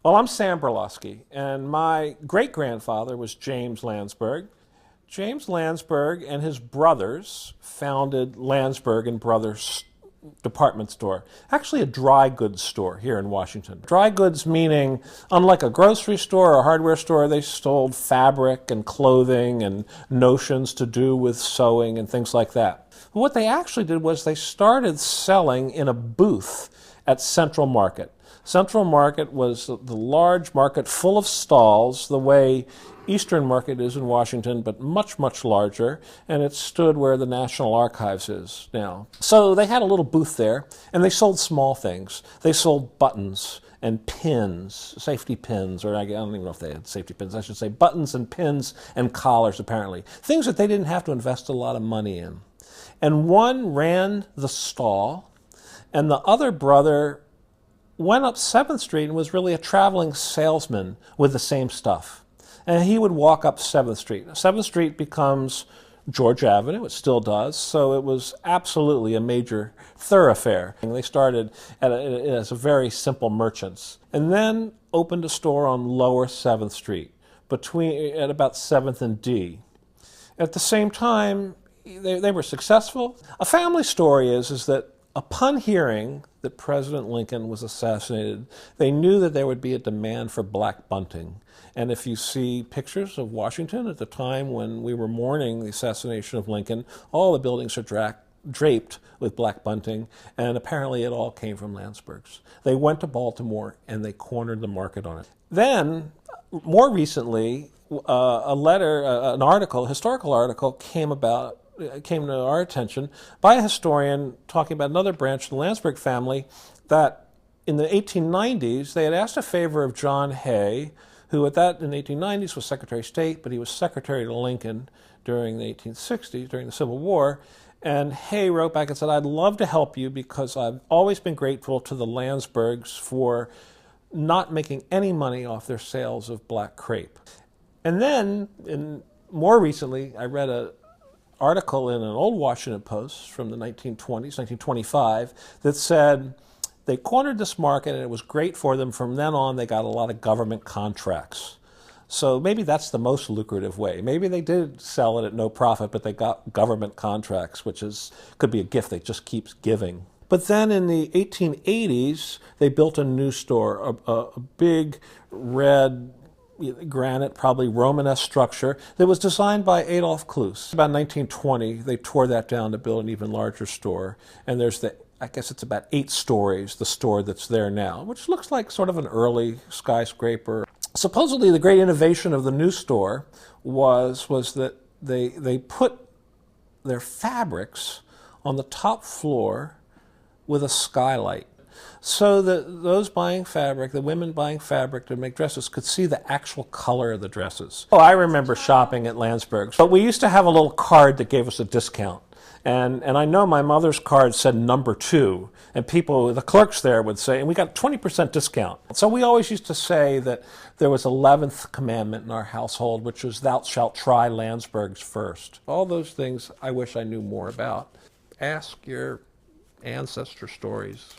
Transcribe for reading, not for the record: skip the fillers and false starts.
Well, I'm Sam Brylawski, and my great-grandfather was James Lansburgh. James Lansburgh and his brothers founded Lansburgh Brother department store, actually a dry goods store here in Washington. Dry goods meaning, unlike a grocery store or a hardware store, they sold fabric and clothing and notions to do with sewing and things like that. But what they actually did was they started selling in a booth at Central Market. Central Market was the large market full of stalls, the way Eastern Market is in Washington, but much, much larger, and it stood where the National Archives is now. So they had a little booth there, and they sold small things. They sold buttons and pins, safety pins, or I don't even know if they had safety pins, I should say buttons and pins and collars, apparently. Things that they didn't have to invest a lot of money in. And one ran the stall, and the other brother went up 7th Street and was really a traveling salesman with the same stuff. And he would walk up 7th Street. 7th Street becomes George Avenue, it still does, so it was absolutely a major thoroughfare. And they started as a very simple merchants, and then opened a store on Lower 7th Street, at about 7th and D. At the same time, they were successful. A family story is that upon hearing that President Lincoln was assassinated, they knew that there would be a demand for black bunting. And if you see pictures of Washington at the time when we were mourning the assassination of Lincoln, all the buildings are draped with black bunting, and apparently it all came from Lansburgh's. They went to Baltimore and they cornered the market on it. Then, more recently, an article, a historical article, came to our attention by a historian talking about another branch of the Lansburgh family that in the 1890s they had asked a favor of John Hay, who in the 1890s was Secretary of State, but he was Secretary to Lincoln during the 1860s, during the Civil War. And Hay wrote back and said, "I'd love to help you because I've always been grateful to the Lansburghs for not making any money off their sales of black crepe." And then, more recently, I read an article in an old Washington Post from the 1920s, 1925, that said they cornered this market and it was great for them. From then on, they got a lot of government contracts. So maybe that's the most lucrative way. Maybe they did sell it at no profit, but they got government contracts, which could be a gift that just keeps giving. But then in the 1880s, they built a new store, a big red granite, probably Romanesque structure that was designed by Adolf Kloos. About 1920, they tore that down to build an even larger store. And there's I guess it's about 8 stories, the store that's there now, which looks like sort of an early skyscraper. Supposedly the great innovation of the new store was that they put their fabrics on the top floor with a skylight, so that those buying fabric, the women buying fabric to make dresses, could see the actual color of the dresses. Oh, I remember shopping at Lansburgh's, but we used to have a little card that gave us a discount. And I know my mother's card said number 2, and the clerks there would say, and we got 20% discount. So we always used to say that there was 11th commandment in our household, which was, "Thou shalt try Lansburgh's first." All those things I wish I knew more about. Ask your ancestor stories.